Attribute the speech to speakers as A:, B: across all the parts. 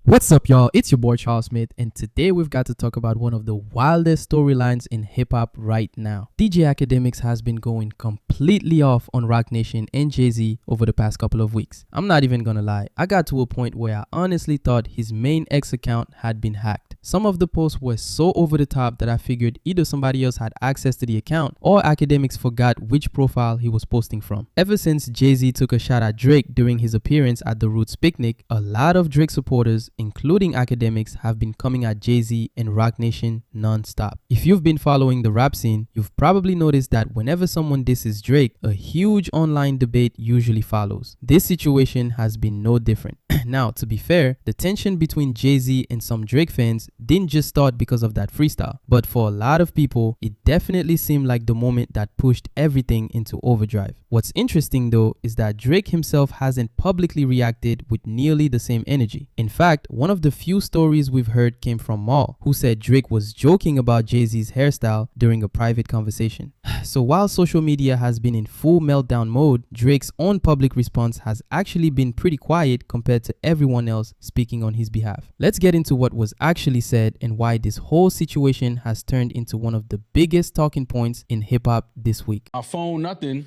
A: What's up, y'all? It's your boy Charles Smith, and today we've got to talk about one of the wildest storylines in hip-hop right now. DJ Academics has been going completely off on Roc Nation and Jay-Z over the past couple of weeks. I'm not even gonna lie, I got to a point where I honestly thought his main X account had been hacked. Some of the posts were so over the top that I figured either somebody else had access to the account or Academics forgot which profile he was posting from. Ever since Jay-Z took a shot at Drake during his appearance at the Roots picnic, a lot of Drake supporters, including Academics, have been coming at Jay-Z and Roc Nation non-stop. If you've been following the rap scene, you've probably noticed that whenever someone disses Drake, a huge online debate usually follows. This situation has been no different. Now, to be fair, the tension between Jay-Z and some Drake fans didn't just start because of that freestyle, but for a lot of people, it definitely seemed like the moment that pushed everything into overdrive. What's interesting though is that Drake himself hasn't publicly reacted with nearly the same energy. In fact, one of the few stories we've heard came from Mal, who said Drake was joking about Jay-Z's hairstyle during a private conversation. So while social media has been in full meltdown mode, Drake's own public response has actually been pretty quiet compared to everyone else speaking on his behalf. Let's get into what was actually said and why this whole situation has turned into one of the biggest talking points in hip-hop this week.
B: My phone, nothing.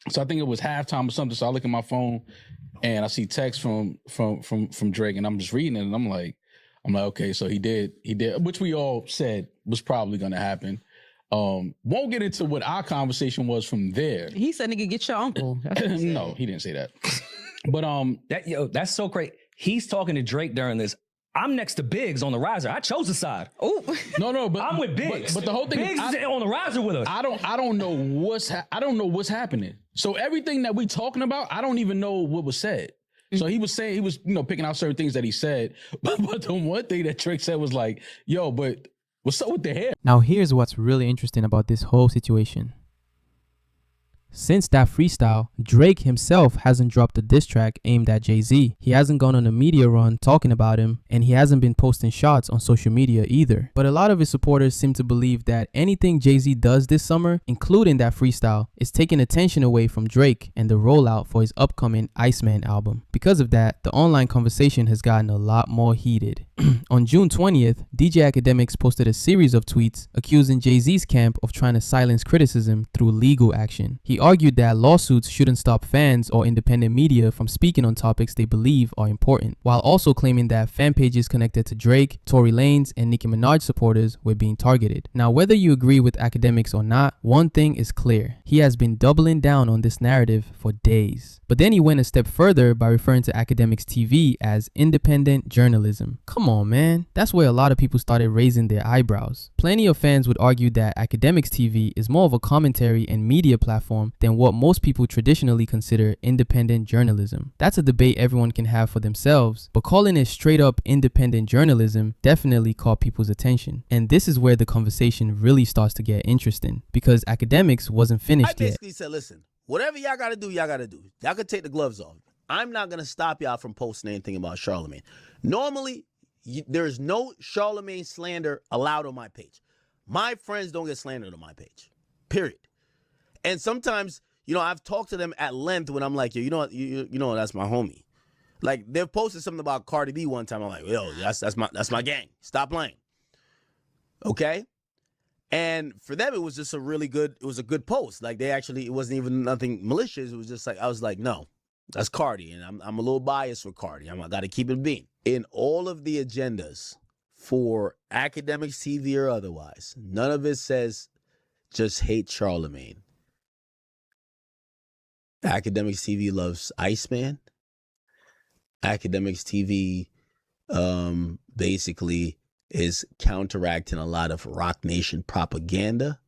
B: So I think it was halftime or something. So I look at my phone and I see text from Drake, and I'm just reading it, and I'm like, okay, so he did, which we all said was probably gonna happen. Won't get into what our conversation was from there.
C: He said, "Nigga, get your uncle."
B: No, he didn't say that. But
D: that's so great. He's talking to Drake during this. I'm next to Biggs on the riser. I chose the side.
C: Oh
B: no, but
D: I'm with Biggs.
B: But the whole thing
D: Biggs is on the riser with us.
B: I don't know what's happening. So everything that we talking about, I don't even know what was said. So he was picking out certain things that he said. But the one thing that Drake said was like, "Yo, but what's up with the hair?"
A: Now here's what's really interesting about this whole situation. Since that freestyle, Drake himself hasn't dropped a diss track aimed at Jay-Z. He hasn't gone on a media run talking about him, and he hasn't been posting shots on social media either. But a lot of his supporters seem to believe that anything Jay-Z does this summer, including that freestyle, is taking attention away from Drake and the rollout for his upcoming Iceman album. Because of that, the online conversation has gotten a lot more heated. On June 20th, DJ Academics posted a series of tweets accusing Jay-Z's camp of trying to silence criticism through legal action. He argued that lawsuits shouldn't stop fans or independent media from speaking on topics they believe are important, while also claiming that fan pages connected to Drake, Tory Lanez, and Nicki Minaj supporters were being targeted. Now, whether you agree with Academics or not, one thing is clear. He has been doubling down on this narrative for days. But then he went a step further by referring to Academics TV as independent journalism. Come on, man. That's where a lot of people started raising their eyebrows. Plenty of fans would argue that Academics TV is more of a commentary and media platform than what most people traditionally consider independent journalism. That's a debate everyone can have for themselves, but calling it straight up independent journalism definitely caught people's attention. And this is where the conversation really starts to get interesting, because Academics wasn't finished yet.
E: I basically said, listen, whatever y'all gotta do, y'all gotta do. Y'all can take the gloves off. I'm not gonna stop y'all from posting anything about Charlamagne. Normally, there's no Charlamagne slander allowed on my page. My friends don't get slandered on my page, period. And sometimes, I've talked to them at length when I'm like, yo, you know, that's my homie. Like, they've posted something about Cardi B one time. I'm like, yo, that's my gang. Stop playing. Okay? And for them, it was just a good post. Like, it wasn't even nothing malicious. It was just like, I was like, no, that's Cardi. And I'm a little biased for Cardi. I got to keep it being. In all of the agendas for Academics TV or otherwise, none of it says just hate Charlamagne. Academics TV loves Iceman. Academics TV basically is counteracting a lot of Roc Nation propaganda.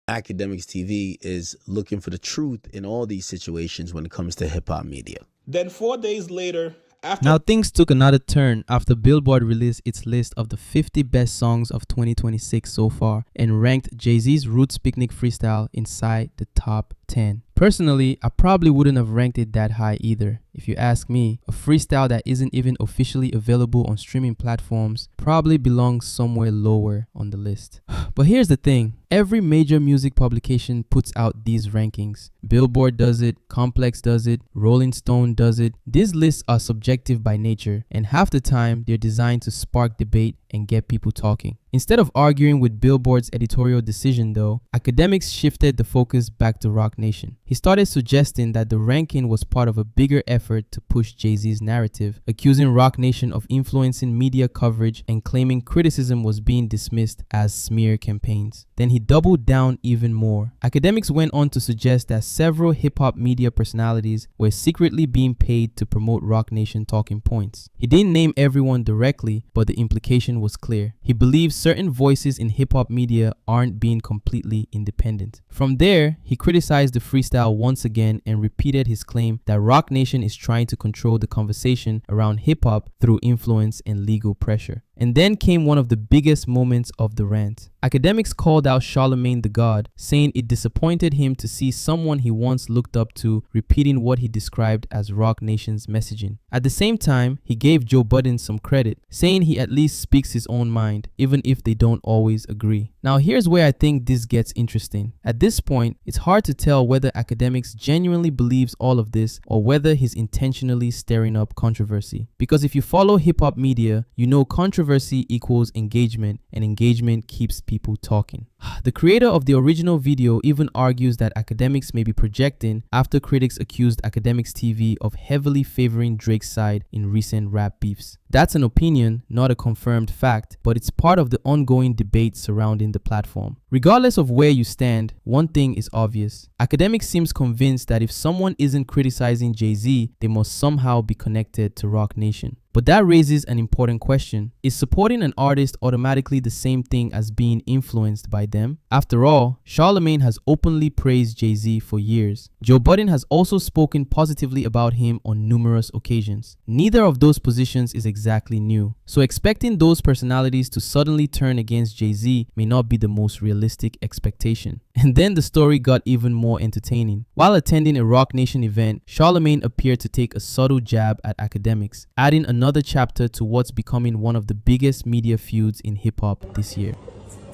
E: Academics TV is looking for the truth in all these situations when it comes to hip-hop media.
F: Then 4 days later,
A: Now things took another turn after Billboard released its list of the 50 best songs of 2026 so far and ranked Jay-Z's Roots Picnic freestyle inside the top 10. Personally, I probably wouldn't have ranked it that high either. If you ask me, a freestyle that isn't even officially available on streaming platforms probably belongs somewhere lower on the list. But here's the thing. Every major music publication puts out these rankings. Billboard does it, Complex does it, Rolling Stone does it. These lists are subjective by nature, and half the time they're designed to spark debate and get people talking. Instead of arguing with Billboard's editorial decision though, Academics shifted the focus back to Roc Nation. He started suggesting that the ranking was part of a bigger effort to push Jay-Z's narrative, accusing Roc Nation of influencing media coverage and claiming criticism was being dismissed as smear campaigns. Then he doubled down even more. Academics went on to suggest that several hip-hop media personalities were secretly being paid to promote Roc Nation talking points. He didn't name everyone directly, but the implication was clear. He believes certain voices in hip-hop media aren't being completely independent. From there, he criticized the freestyle once again and repeated his claim that Roc Nation is trying to control the conversation around hip-hop through influence and legal pressure. And then came one of the biggest moments of the rant. Academics called out Charlamagne the God, saying it disappointed him to see someone he once looked up to repeating what he described as Roc Nation's messaging. At the same time, he gave Joe Budden some credit, saying he at least speaks his own mind, even if they don't always agree. Now here's where I think this gets interesting. At this point, it's hard to tell whether Academics genuinely believes all of this or whether he's intentionally stirring up controversy. Because if you follow hip-hop media, you know controversy equals engagement, and engagement keeps people talking. The creator of the original video even argues that Academics may be projecting after critics accused Academics TV of heavily favoring Drake's side in recent rap beefs. That's an opinion, not a confirmed fact, but it's part of the ongoing debate surrounding the platform. Regardless of where you stand, one thing is obvious. Academics seems convinced that if someone isn't criticizing Jay-Z, they must somehow be connected to Roc Nation. But that raises an important question. Is supporting an artist automatically the same thing as being influenced by them? After all, Charlamagne has openly praised Jay-Z for years. Joe Budden has also spoken positively about him on numerous occasions. Neither of those positions is exactly new. So expecting those personalities to suddenly turn against Jay-Z may not be the most realistic expectation. And then the story got even more entertaining. While attending a Roc Nation event, Charlamagne appeared to take a subtle jab at Academics, adding another chapter to what's becoming one of the biggest media feuds in hip-hop this year.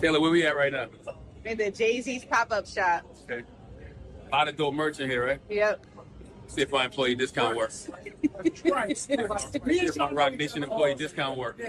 C: Taylor, where we at right now?
G: In the Jay-Z's pop-up shop.
C: Okay. A lot of dope merch in here, right?
G: Yep.
C: See if my employee discount works. See if my Roc Nation employee discount works.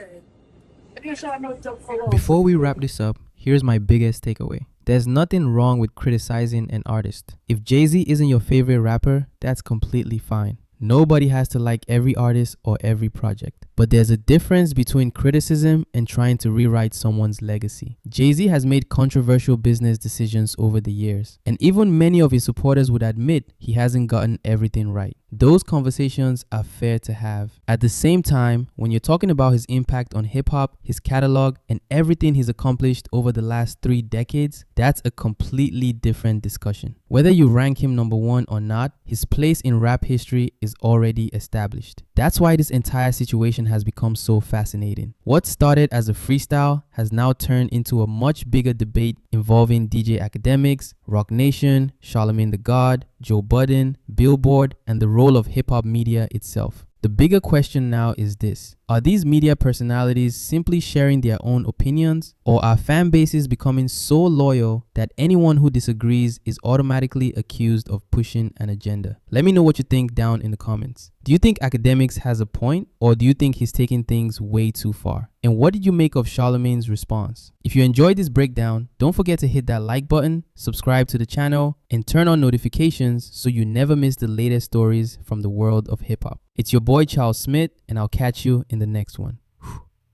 A: Before we wrap this up, here's my biggest takeaway. There's nothing wrong with criticizing an artist. If Jay-Z isn't your favorite rapper, that's completely fine. Nobody has to like every artist or every project. But there's a difference between criticism and trying to rewrite someone's legacy. Jay-Z has made controversial business decisions over the years, and even many of his supporters would admit he hasn't gotten everything right. Those conversations are fair to have. At the same time, when you're talking about his impact on hip-hop, his catalog, and everything he's accomplished over the last 3 decades, that's a completely different discussion. Whether you rank him number 1 or not, his place in rap history is already established. That's why this entire situation has become so fascinating. What started as a freestyle has now turned into a much bigger debate involving DJ Academics, Roc Nation, Charlamagne the God, Joe Budden, Billboard, and the role of hip-hop media itself. The bigger question now is this: are these media personalities simply sharing their own opinions, or are fan bases becoming so loyal that anyone who disagrees is automatically accused of pushing an agenda? Let me know what you think down in the comments. Do you think Academics has a point, or do you think he's taking things way too far? And what did you make of Charlamagne's response? If you enjoyed this breakdown, don't forget to hit that like button, subscribe to the channel, and turn on notifications so you never miss the latest stories from the world of hip-hop. It's your boy Charles Smith, and I'll catch you in the next one.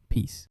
A: Peace.